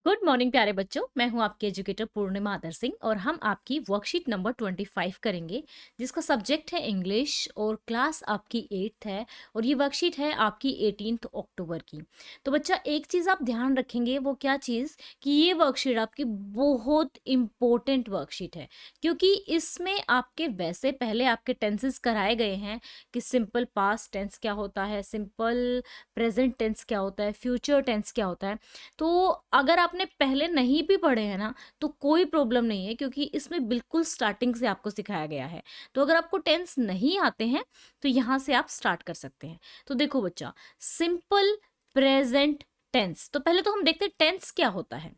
Good morning प्यारे बच्चों। मैं हूं आपकी एजुकेटर पूर्णिमा आदर सिंह और हम आपकी वर्कशीट नंबर 25 करेंगे, जिसका सब्जेक्ट है इंग्लिश और क्लास आपकी 8th है। और ये वर्कशीट है आपकी 18 अक्टूबर की। तो बच्चा, एक चीज़ आप ध्यान रखेंगे, वो क्या चीज़ कि ये वर्कशीट आपकी बहुत इम्पोर्टेंट वर्कशीट है, क्योंकि इसमें आपके वैसे पहले आपके टेंसेस कराए गए हैं कि सिंपल पास्ट टेंस क्या होता है, सिंपल प्रेजेंट टेंस क्या होता है, फ्यूचर टेंस क्या होता है। तो अगर आपने पहले नहीं भी पढ़े हैं ना, तो कोई प्रॉब्लम नहीं है, क्योंकि इसमें बिल्कुल स्टार्टिंग से आपको सिखाया गया है। तो अगर आपको टेंस नहीं आते हैं तो यहाँ से आप स्टार्ट कर सकते हैं। तो देखो बच्चा, सिंपल प्रेजेंट टेंस, तो पहले तो हम देखते हैं टेंस क्या होता है।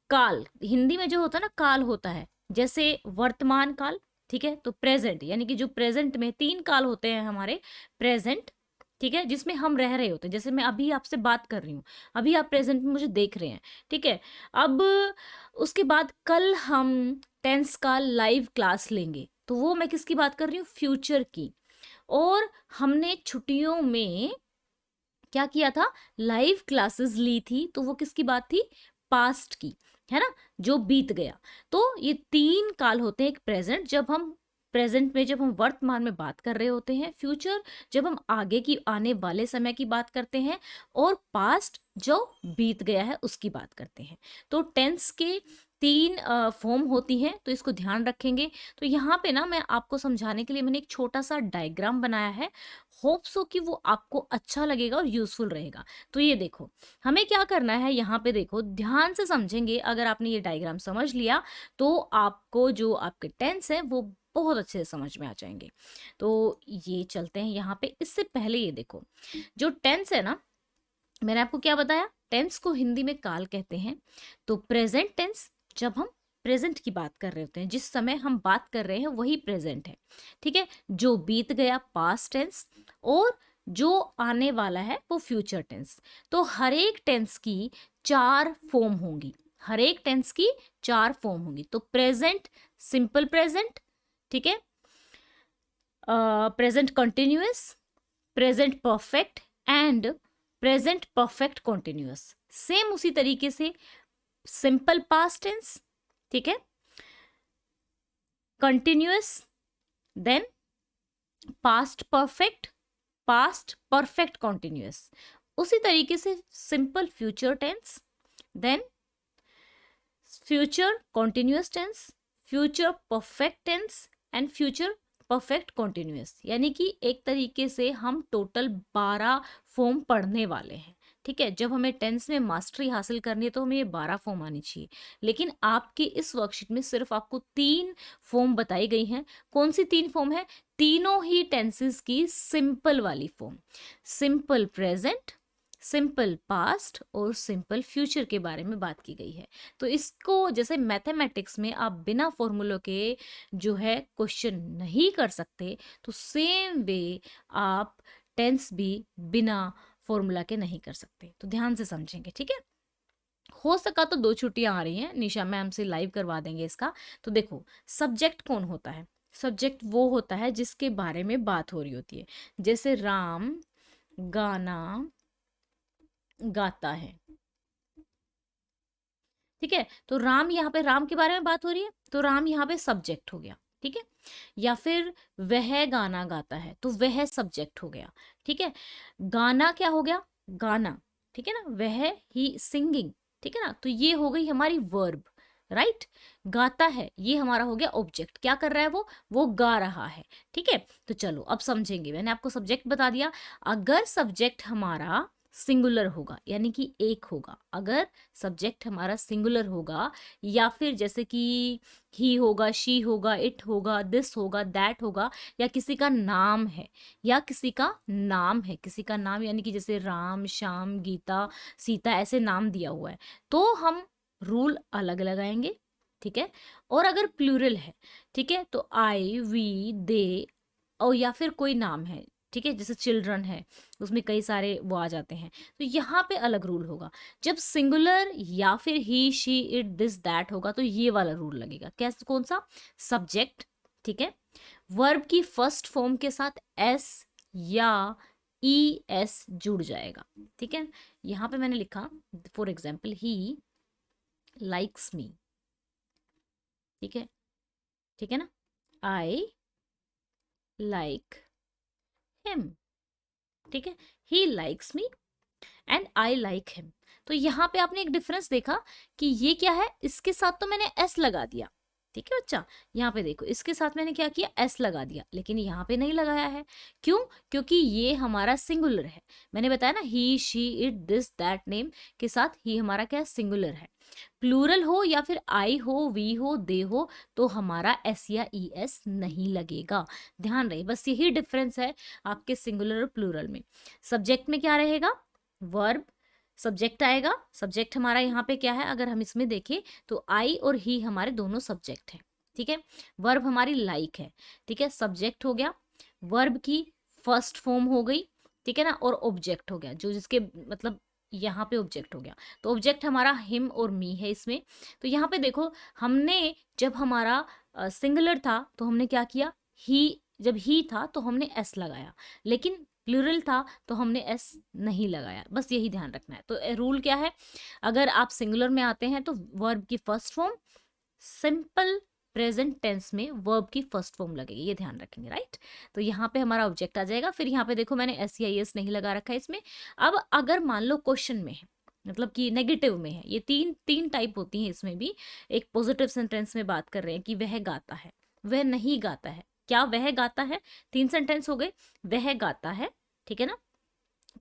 काल, हिंदी में जो होता है ना, काल होता है, जैसे वर्तमान काल, ठीक है। तो प्रेजेंट यानी कि जो प्रेजेंट में 3 काल होते हैं हमारे। प्रेजेंट, ठीक है, जिसमें हम रह रहे होते हैं, जैसे मैं अभी आपसे बात कर रही हूँ, अभी आप प्रेजेंट में मुझे देख रहे हैं, ठीक है। अब उसके बाद कल हम टेंस का लाइव क्लास लेंगे, तो वो मैं किसकी बात कर रही हूँ, फ्यूचर की। और हमने छुट्टियों में क्या किया था, लाइव क्लासेस ली थी, तो वो किसकी बात थी, पास्ट की, है ना, जो बीत गया। तो ये 3 काल होते हैं। एक प्रेजेंट, जब हम प्रेजेंट में जब हम वर्तमान में बात कर रहे होते हैं। फ्यूचर, जब हम आगे की आने वाले समय की बात करते हैं। और पास्ट, जो बीत गया है उसकी बात करते हैं। तो टेंस के 3 फॉर्म होती हैं, तो इसको ध्यान रखेंगे। तो यहाँ पे ना मैं आपको समझाने के लिए मैंने एक छोटा सा डायग्राम बनाया है। होप सो कि वो आपको अच्छा लगेगा और यूजफुल रहेगा। तो ये देखो, हमें क्या करना है, यहाँ पे देखो, ध्यान से समझेंगे। अगर आपने ये डायग्राम समझ लिया तो आपको जो आपके टेंस है वो बहुत अच्छे से समझ में आ जाएंगे। तो ये चलते हैं यहाँ पे। इससे पहले ये देखो, जो टेंस है ना, मैंने आपको क्या बताया, टेंस को हिंदी में काल कहते हैं। तो प्रेजेंट टेंस, जब हम प्रेजेंट की बात कर रहे होते हैं, जिस समय हम बात कर रहे हैं वही प्रेजेंट है, ठीक है। जो बीत गया, पास्ट टेंस। और जो आने वाला है वो फ्यूचर टेंस। तो हर एक टेंस की 4 फॉर्म होंगी, हर एक टेंस की 4 फॉर्म होंगी। तो प्रेजेंट सिंपल प्रेजेंट, ठीक है, present continuous, present perfect and present perfect continuous. Same उसी तरीके से सिंपल पास्ट टेंस, ठीक है, continuous, then past perfect, past perfect continuous. उसी तरीके से simple future tense, then future continuous tense, future perfect tense and future perfect continuous. यानी कि एक तरीके से हम टोटल 12 फॉर्म पढ़ने वाले हैं, ठीक है। जब हमें टेंस में मास्टरी हासिल करनी है तो हमें ये 12 फॉर्म आनी चाहिए। लेकिन आपकी इस वर्कशीट में सिर्फ आपको 3 फॉर्म बताई गई हैं। कौन सी 3 फॉर्म है, तीनों ही टेंसेस की सिंपल वाली form, simple present, simple past और सिंपल फ्यूचर के बारे में बात की गई है। तो इसको, जैसे मैथमेटिक्स में आप बिना फॉर्मूलों के जो है क्वेश्चन नहीं कर सकते, तो सेम वे आप टेंस भी बिना फॉर्मूला के नहीं कर सकते। तो ध्यान से समझेंगे, ठीक है। हो सका तो 2 छुट्टियां आ रही हैं, निशा मैम से लाइव करवा देंगे इसका। तो देखो, सब्जेक्ट कौन होता है, सब्जेक्ट वो होता है जिसके बारे में बात हो रही होती है। जैसे राम गाना गाता है, ठीक है। तो राम, यहाँ पे राम के बारे में बात हो रही है, तो राम यहाँ पे सब्जेक्ट हो गया, ठीक है। या फिर वह गाना गाता है, तो वह सब्जेक्ट हो गया, ठीक है। गाना क्या हो गया, गाना, ठीक है ना, वह ही सिंगिंग, ठीक है ना। तो ये हो गई हमारी वर्ब, राइट। गाता है, ये हमारा हो गया ऑब्जेक्ट, क्या कर रहा है वो गा रहा है, ठीक है। तो चलो अब समझेंगे। मैंने आपको सब्जेक्ट बता दिया। अगर सब्जेक्ट हमारा सिंगुलर होगा, यानी कि एक होगा, अगर सब्जेक्ट हमारा सिंगुलर होगा, या फिर जैसे कि ही होगा, शी होगा, इट होगा, दिस होगा, दैट होगा, या किसी का नाम है, या किसी का नाम है, किसी का नाम, यानी कि जैसे राम, श्याम, गीता, सीता, ऐसे नाम दिया हुआ है, तो हम रूल अलग लगाएंगे, ठीक है। और अगर प्लूरल है, ठीक है, तो आई, वी, दे, और या फिर कोई नाम है, ठीक है, जैसे चिल्ड्रन है, उसमें कई सारे वो आ जाते हैं, तो यहाँ पे अलग रूल होगा। जब सिंगुलर या फिर ही, शी, इट, दिस, दैट होगा, तो ये वाला रूल लगेगा। कैसे, कौन सा, सब्जेक्ट, ठीक है, वर्ब की फर्स्ट फॉर्म के साथ एस या ई एस जुड़ जाएगा, ठीक है। यहाँ पे मैंने लिखा, for example he likes me, ठीक है, ठीक है ना, आई लाइक हिम, ठीक है, he likes me and I like him. तो यहाँ पे आपने एक डिफरेंस देखा कि ये क्या है, इसके साथ तो मैंने एस लगा दिया, ठीक है बच्चा, यहाँ पे देखो इसके साथ मैंने क्या किया, एस लगा दिया, लेकिन यहाँ पे नहीं लगाया है, क्यों, क्योंकि ये हमारा सिंगुलर है। मैंने बताया ना, he she it this that name के साथ ही हमारा क्या सिंगुलर है। प्लूरल हो या फिर आई हो, वी हो, दे हो, तो हमारा एस या ई एस नहीं लगेगा, ध्यान रहे, बस यही डिफरेंस है आपके सिंगुलर और प्लूरल में। सब्जेक्ट में क्या रहेगा, वर्ब, सब्जेक्ट आएगा, सब्जेक्ट हमारा यहाँ पे क्या है, अगर हम इसमें देखें तो आई और ही हमारे दोनों सब्जेक्ट हैं, ठीक है, वर्ब हमारी लाइक है, ठीक है, सब्जेक्ट हो गया, वर्ब की फर्स्ट फॉर्म हो गई, ठीक है ना, और ऑब्जेक्ट हो गया, जो जिसके मतलब यहाँ पे ऑब्जेक्ट हो गया, तो ऑब्जेक्ट हमारा हिम और मी है इसमें। तो यहाँ पे देखो, हमने जब हमारा सिंगुलर था तो हमने क्या किया, ही, जब ही था तो हमने एस लगाया, लेकिन प्लूरल था तो हमने एस नहीं लगाया, बस यही ध्यान रखना है। तो रूल क्या है, अगर आप सिंगुलर में आते हैं तो वर्ब की first form simple present tense में वर्ब की फर्स्ट फॉर्म लगेगी, ये ध्यान रखेंगे, राइट। तो यहाँ पे हमारा ऑब्जेक्ट आ जाएगा, फिर यहाँ पे देखो मैंने एस या एस नहीं लगा रखा है इसमें। अब अगर मान लो क्वेश्चन में है, मतलब कि नेगेटिव में है, ये तीन तीन टाइप होती हैं इसमें भी। एक पॉजिटिव सेंटेंस में बात कर रहे हैं कि वह गाता है, वह नहीं गाता है, क्या वह गाता है, तीन सेंटेंस हो गए, वह गाता है, ठीक है ना,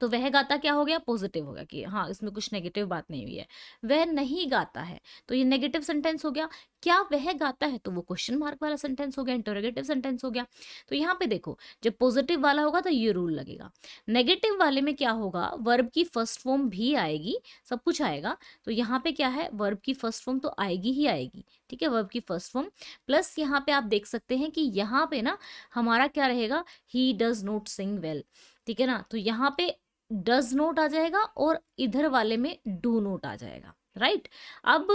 तो वह गाता क्या हो गया, पॉजिटिव हो गया कि हाँ इसमें कुछ नेगेटिव बात नहीं हुई है। वह नहीं गाता है तो ये नेगेटिव सेंटेंस हो गया, क्या वह गाता है तो वो क्वेश्चन मार्क वाला सेंटेंस हो गया, इंटरोगेटिव सेंटेंस हो गया। तो यहाँ पे देखो, जब पॉजिटिव वाला होगा तो ये रूल लगेगा, नेगेटिव वाले में क्या होगा, वर्ब की फर्स्ट फॉर्म भी आएगी, सब कुछ आएगा। तो यहाँ पे क्या है, वर्ब की फर्स्ट फॉर्म तो आएगी ही आएगी, ठीक है, वर्ब की फर्स्ट फॉर्म प्लस यहाँ पे आप देख सकते हैं कि यहाँ पे ना हमारा क्या रहेगा, he does not Singh well, ठीक है ना, तो यहाँ पे डज नोट आ जाएगा और इधर वाले में डू नोट आ जाएगा, राइट। अब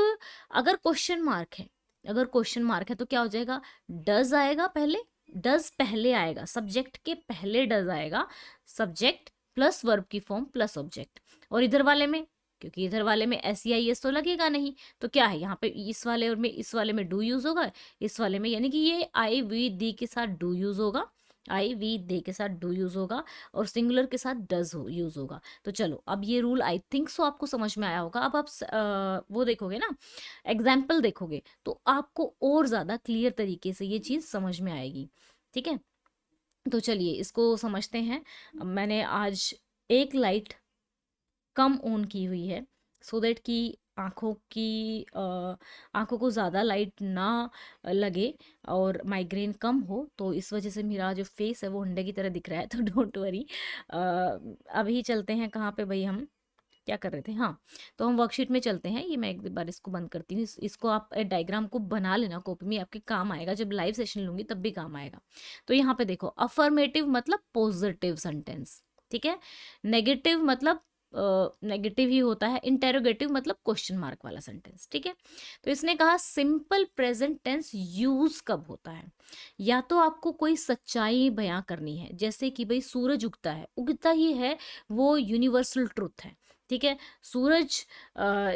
अगर क्वेश्चन मार्क है, अगर क्वेश्चन मार्क है तो क्या हो जाएगा, डज आएगा पहले, डज पहले आएगा, सब्जेक्ट के पहले डज आएगा, सब्जेक्ट प्लस वर्ब की फॉर्म प्लस ऑब्जेक्ट, और इधर वाले में, क्योंकि इधर वाले में एस या एस तो लगेगा नहीं, तो क्या है यहाँ पे इस वाले और में, इस वाले में डू यूज होगा, इस वाले में यानी कि ये आई वी दी के साथ डू यूज होगा, आई वी दे के साथ डू यूज होगा, और सिंगुलर के साथ डज हो यूज होगा। तो चलो अब ये रूल आई थिंक सो आपको समझ में आया होगा। अब आप वो देखोगे ना, एग्जाम्पल देखोगे तो आपको और ज़्यादा क्लियर तरीके से ये चीज़ समझ में आएगी, ठीक है। तो चलिए इसको समझते हैं। मैंने आज एक लाइट कम ऑन की हुई है, सो दैट कि आँखों की आँखों को ज़्यादा लाइट ना लगे और माइग्रेन कम हो, तो इस वजह से मेरा जो फेस है वो अंडे की तरह दिख रहा है, तो डोंट वरी। अभी चलते हैं कहाँ पे भाई, हम क्या कर रहे थे, हाँ, तो हम वर्कशीट में चलते हैं। ये मैं एक बार इसको बंद करती हूँ, इसको आप डायग्राम को बना लेना कॉपी में, आपके काम आएगा, जब लाइव सेशन लूँगी तब भी काम आएगा। तो यहाँ पे देखो, अफर्मेटिव मतलब पॉजिटिव सेंटेंस, ठीक है, नेगेटिव मतलब नेगेटिव ही होता है, इंटेरोगेटिव मतलब क्वेश्चन मार्क वाला सेंटेंस, ठीक है। तो इसने कहा सिंपल प्रेजेंट टेंस यूज कब होता है, या तो आपको कोई सच्चाई बयां करनी है, जैसे कि भाई सूरज उगता है, उगता ही है, वो यूनिवर्सल ट्रुथ है, ठीक है। सूरज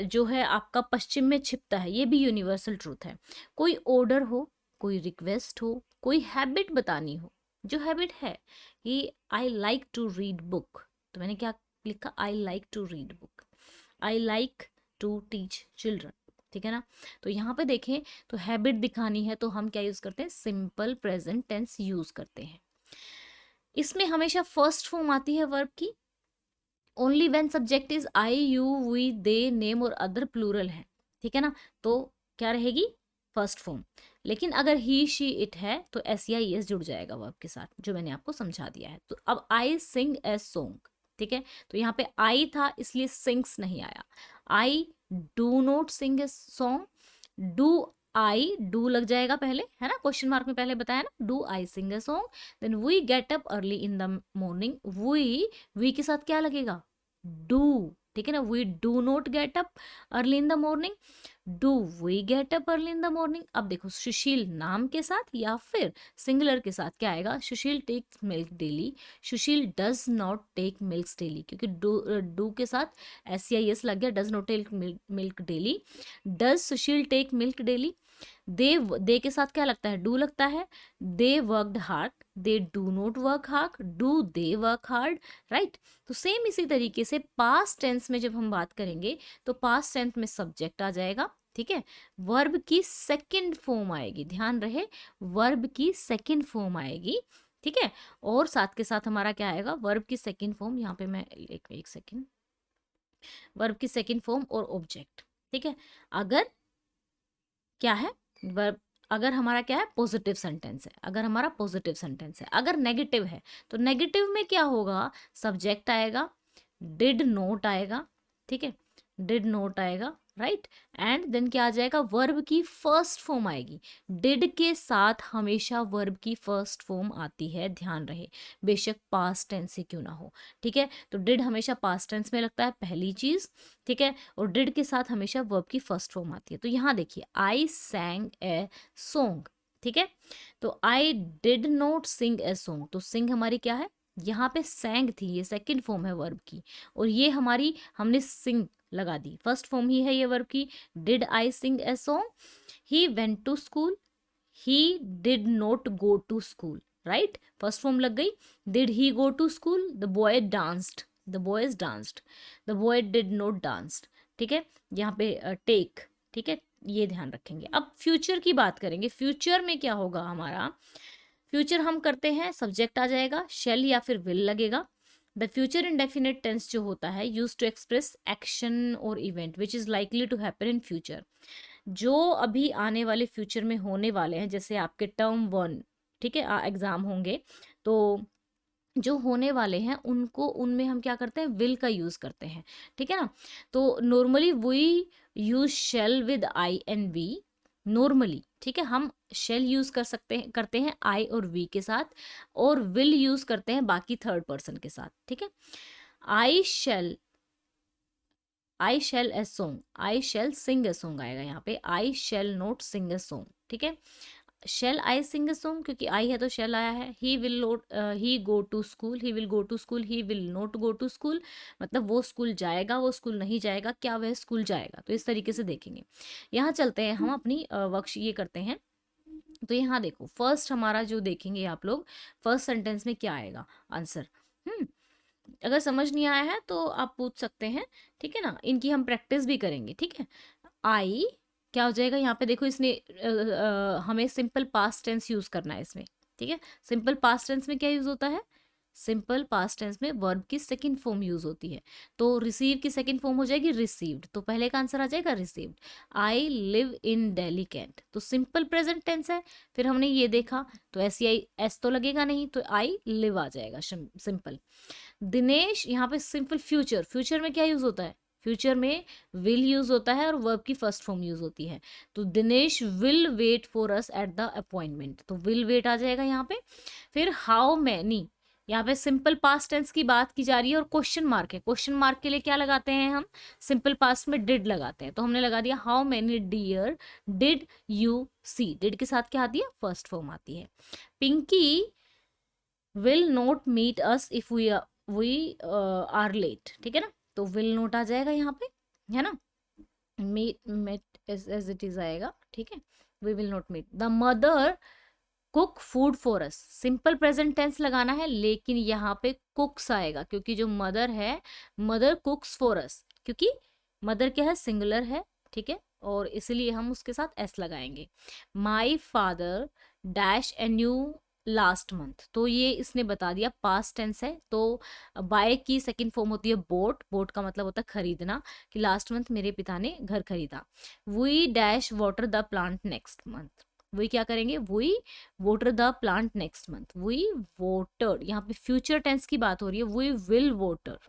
जो है आपका पश्चिम में छिपता है, ये भी यूनिवर्सल ट्रूथ है। कोई ऑर्डर हो, कोई रिक्वेस्ट हो, कोई हैबिट बतानी हो, जो हैबिट है कि I like to read book, तो मैंने क्या लिखा, I like to read book, I like to teach children, ठीक है ना। तो यहाँ पे देखें तो हैबिट दिखानी है तो हम क्या यूज करते हैं, सिंपल प्रेजेंट टेंस यूज करते हैं। इसमें हमेशा फर्स्ट फॉर्म आती है वर्ब की, only when subject is I you we they name और अदर प्लूरल है, ठीक है ना, तो क्या रहेगी, फर्स्ट फॉर्म। लेकिन अगर ही शी इट है तो एस या एस जुड़ जाएगा वर्ब के साथ, जो मैंने आपको समझा दिया है। तो अब आई सिंग ए सॉन्ग, ठीक है, तो यहाँ पे आई था इसलिए सिंग्स नहीं आया। I do not sing a song, do I do लग जाएगा पहले, है ना, क्वेश्चन मार्क में पहले बताया ना, do I sing a song, then we get up early in the morning, we के साथ क्या लगेगा, डू, ठीक है ना, we do not get up early in the morning, do we get up early in the morning. अब देखो सुशील नाम के साथ या फिर सिंगुलर के साथ क्या आएगा, Sushil takes milk daily, Sushil does not take milk daily, क्योंकि डू के साथ एस या एस लग गया, does not take milk daily. Does Sushil take milk daily. They के साथ क्या लगता है, डू लगता है, they worked hard, they do not work hard, do they work hard, right. तो सेम इसी तरीके से पास्ट टेंस में जब हम बात करेंगे तो पास्ट टेंस में सब्जेक्ट आ जाएगा, ठीक है, वर्ब की सेकंड फॉर्म आएगी, ध्यान रहे, वर्ब की सेकंड फॉर्म आएगी, ठीक है। और साथ के साथ हमारा क्या आएगा, वर्ब की सेकंड फॉर्म, यहाँ पे मैं एक सेकंड, वर्ब की सेकंड फॉर्म और ऑब्जेक्ट, ठीक है। अगर क्या है वर्ब, अगर हमारा क्या है पॉजिटिव सेंटेंस है, अगर हमारा पॉजिटिव सेंटेंस है, अगर नेगेटिव है तो नेगेटिव में क्या होगा, सब्जेक्ट आएगा, डिड नोट आएगा, ठीक है, डिड नोट आएगा, राइट। एंड देन क्या आ जाएगा, वर्ब की फर्स्ट फॉर्म आएगी। डिड के साथ हमेशा वर्ब की फर्स्ट फॉर्म आती है, ध्यान रहे, बेशक पास्ट टेंस ही क्यों ना हो, ठीक है। तो डिड हमेशा पास्ट टेंस में लगता है, पहली चीज, ठीक है, और डिड के साथ हमेशा वर्ब की फर्स्ट फॉर्म आती है। तो यहाँ देखिए, आई सैंग ए सॉन्ग, ठीक है, तो I did not sing a song, तो सिंग हमारी क्या है, यहाँ पे सैंग थी, ये सेकंड फॉर्म है वर्ब की, और ये हमारी हमने सिंग लगा दी, फर्स्ट फॉर्म ही है ये वर्ब की। Did I sing a song, he went to school, he did not go to school, right, first form लग गई। Did he go to school, the boy danced, the boys danced, the boy did not danced, ठीक है, यहाँ पे take, ठीक है, ये ध्यान रखेंगे। अब फ्यूचर की बात करेंगे, फ्यूचर में क्या होगा हमारा, फ्यूचर हम करते हैं, सब्जेक्ट आ जाएगा, शेल या फिर विल लगेगा। द फ्यूचर इंडेफिनिट टेंस जो होता है यूज टू एक्सप्रेस एक्शन और event which is likely to happen in future, जो अभी आने वाले फ्यूचर में होने वाले हैं, जैसे आपके टर्म 1, ठीक है, एग्जाम होंगे, तो जो होने वाले हैं उनको, उनमें हम क्या करते हैं, विल का यूज करते हैं, ठीक है ना। तो normally we use shall with I and we, normally, ठीक है, हम शेल यूज कर सकते हैं, करते हैं आई और वी के साथ, और विल यूज करते हैं बाकी थर्ड पर्सन के साथ, ठीक है। I shall, I shall a song, I shall sing a song आएगा यहाँ पे, I shall not sing a song, ठीक है। Shall I Singh a song, क्योंकि आई है तो शेल आया है। He will not, he go to school, he will go to school, he will not go to school, मतलब वो स्कूल जाएगा, वो स्कूल नहीं जाएगा, क्या वह स्कूल जाएगा, तो इस तरीके से देखेंगे। यहाँ चलते हैं हम अपनी वर्कशीट ये करते हैं। तो यहाँ देखो, फर्स्ट हमारा जो देखेंगे आप लोग, फर्स्ट सेंटेंस में क्या आएगा आंसर, अगर समझ नहीं आया है तो आप पूछ सकते हैं, ठीक है ना, इनकी हम प्रैक्टिस भी करेंगे, ठीक है। आई क्या हो जाएगा, यहाँ पे देखो इसने हमें सिंपल पास्ट टेंस यूज करना है इसमें, ठीक है। सिंपल पास्ट टेंस में क्या यूज होता है, सिंपल पास्ट टेंस में वर्ब की सेकंड फॉर्म यूज होती है, तो रिसीव की सेकंड फॉर्म हो जाएगी रिसीव्ड, तो पहले का आंसर आ जाएगा received. I live in Delhi cantt, तो सिंपल प्रेजेंट टेंस है, फिर हमने ये देखा तो एस आई एस तो लगेगा नहीं, तो आई लिव आ जाएगा सिंपल। दिनेश, यहाँ पे सिंपल फ्यूचर, फ्यूचर में क्या यूज होता है, फ्यूचर में विल यूज होता है और वर्ब की फर्स्ट फॉर्म यूज होती है, तो Dinesh will wait for us at the appointment, तो विल वेट आ जाएगा यहाँ पे। फिर हाउ मैनी, यहाँ पे सिंपल पास्ट टेंस की बात की जा रही है और क्वेश्चन मार्क है, क्वेश्चन मार्क के लिए क्या लगाते हैं हम, सिंपल पास्ट में डिड लगाते हैं, तो हमने लगा दिया how many deer did you see, did के साथ क्या आती है, फर्स्ट फॉर्म आती है। Pinky will not meet us if we are late, ठीक है ना, तो विल नोट आ जाएगा यहाँ पे, है ना, मीट एज इट इज आएगा, ठीक है, we will not meet. The mother cook food for us, simple present tense लगाना है, लेकिन यहाँ पे कुक्स आएगा, क्योंकि जो मदर है, मदर कुक्स फॉर अस, क्योंकि मदर क्या है, सिंगुलर है, ठीक है, और इसलिए हम उसके साथ एस लगाएंगे। My father dash a new last month, तो ये इसने बता दिया पास्ट टेंस है, तो बाय की सेकंड फॉर्म होती है बोट, बोट का मतलब होता है खरीदना, कि लास्ट मंथ मेरे पिता ने घर खरीदा। We dash water the plant next month, वही क्या करेंगे, we water the plant next month, we watered, यहाँ पे फ्यूचर टेंस की बात हो रही है, we will water,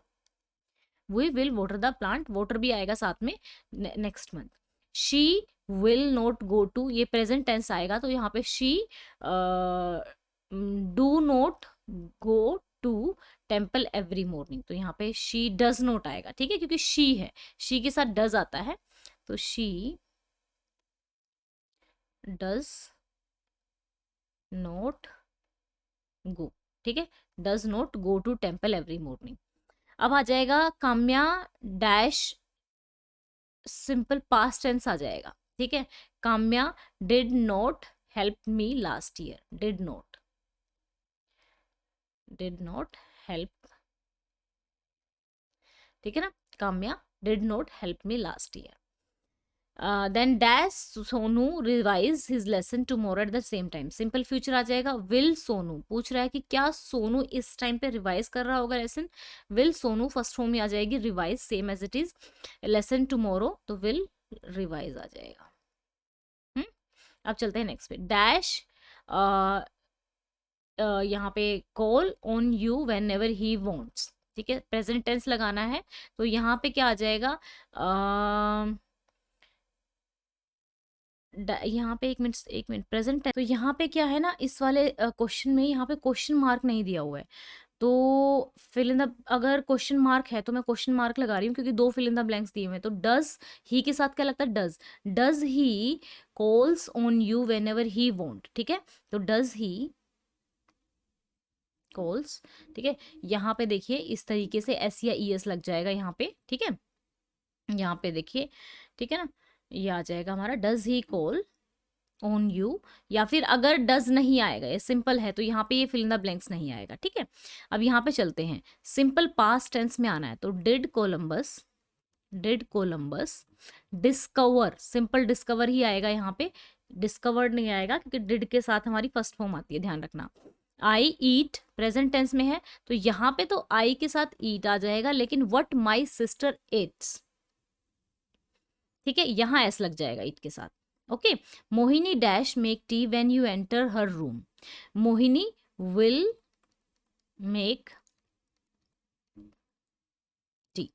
we will water the plant, water भी आएगा साथ में next month. She will not go to, ये प्रेजेंट टेंस आएगा, तो यहाँ पे she do not go to temple every morning, तो यहाँ पे शी डज नॉट आएगा, ठीक है, क्योंकि शी है, शी के साथ डज आता है, तो शी डज नॉट गो, ठीक है, does not go to temple every morning. अब आ जाएगा Kamya dash, simple past tense आ जाएगा, ठीक है। Kamya did not help me last year, did not help, ठीक है ना। Kamya did not help me last year. Then dash Sonu revise his lesson tomorrow at the same time, simple future आ जाएगा। Will Sonu, पूछ रहा है कि क्या सोनू इस टाइम पे रिवाइज कर रहा होगा lesson. Will Sonu first form में आ जाएगी, revise same as it is, lesson tomorrow तो विल रिवाइज आ जाएगा। अब चलते हैं नेक्स्ट पे। डैश यहाँ पे call on you whenever he wants, ठीक है, प्रेजेंट टेंस लगाना है। तो यहाँ पे क्या आ जाएगा, यहाँ पे एक मिनट प्रेजेंट है, तो यहाँ पे क्या है ना, इस वाले क्वेश्चन में यहाँ पे क्वेश्चन मार्क नहीं दिया हुआ है, तो फिल इन द, अगर क्वेश्चन मार्क है तो मैं क्वेश्चन मार्क लगा रही हूँ क्योंकि दो फिल इन द ब्लैंक्स दिए हुए हैं। तो डज ही के साथ क्या लगता है, does he calls on you whenever he want, ठीक है। तो डज ही कॉल्स, ठीक है। यहाँ पे देखिए इस तरीके से एस या ई एस लग जाएगा यहाँ पे, ठीक है। यहाँ पे देखिए, ठीक है ना, ये आ जाएगा हमारा does he call on you, या फिर अगर डज नहीं आएगा, ये सिंपल है तो यहाँ पे ये फिल इन द ब्लैंक्स नहीं आएगा, ठीक है। अब यहाँ पे चलते हैं, सिंपल पास्ट टेंस में आना है तो did Columbus discover, simple discover ही आएगा यहाँ पे, डिस्कवर्ड नहीं आएगा क्योंकि डिड के साथ हमारी फर्स्ट फॉर्म आती है, ध्यान रखना। आई ईट प्रेजेंट टेंस में है तो यहाँ पे तो आई के साथ ईट आ जाएगा, लेकिन व्हाट माई सिस्टर एट्स, ठीक है, यहाँ एस लग जाएगा ईट के साथ, okay. Mohini dash make tea when you enter her room, Mohini will make tea,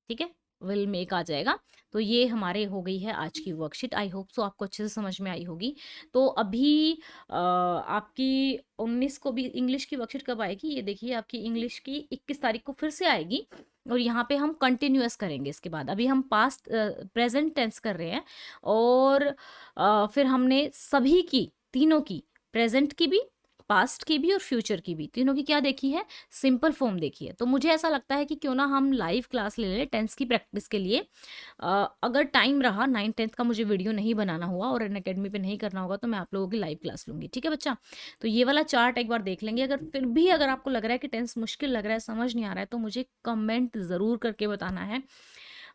ठीक है, विल मेक आ जाएगा। तो ये हमारे हो गई है आज की वर्कशीट, आई होप सो आपको अच्छे से समझ में आई होगी। तो अभी आपकी 19 को भी इंग्लिश की वर्कशीट कब आएगी, ये देखिए आपकी इंग्लिश की 21 तारीख को फिर से आएगी, और यहाँ पे हम कंटिन्यूअस करेंगे इसके बाद। अभी हम पास्ट प्रेजेंट टेंस कर रहे हैं, और फिर हमने सभी की, तीनों की, प्रेजेंट की भी, पास्ट की भी और फ्यूचर की भी, तीनों की क्या देखी है, सिंपल फॉर्म देखी है। तो मुझे ऐसा लगता है कि क्यों ना हम लाइव क्लास ले लें टेंस की प्रैक्टिस के लिए। अगर टाइम रहा 9th-10th का मुझे वीडियो नहीं बनाना हुआ और अनअकैडमी पे नहीं करना होगा तो मैं आप लोगों की लाइव क्लास लूँगी, ठीक है बच्चा। तो ये वाला चार्ट एक बार देख लेंगे। अगर फिर भी अगर आपको लग रहा है कि टेंस मुश्किल लग रहा है, समझ नहीं आ रहा है, तो मुझे कमेंट ज़रूर करके बताना है।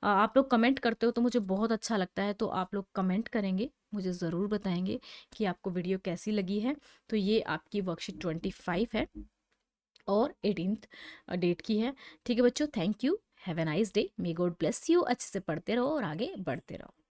आप लोग कमेंट करते हो तो मुझे बहुत अच्छा लगता है, तो आप लोग कमेंट करेंगे, मुझे ज़रूर बताएंगे कि आपको वीडियो कैसी लगी है। तो ये आपकी वर्कशीट 25 है और 18th डेट की है, ठीक है बच्चों। Thank you, have a nice day, may God bless you, अच्छे से पढ़ते रहो और आगे बढ़ते रहो।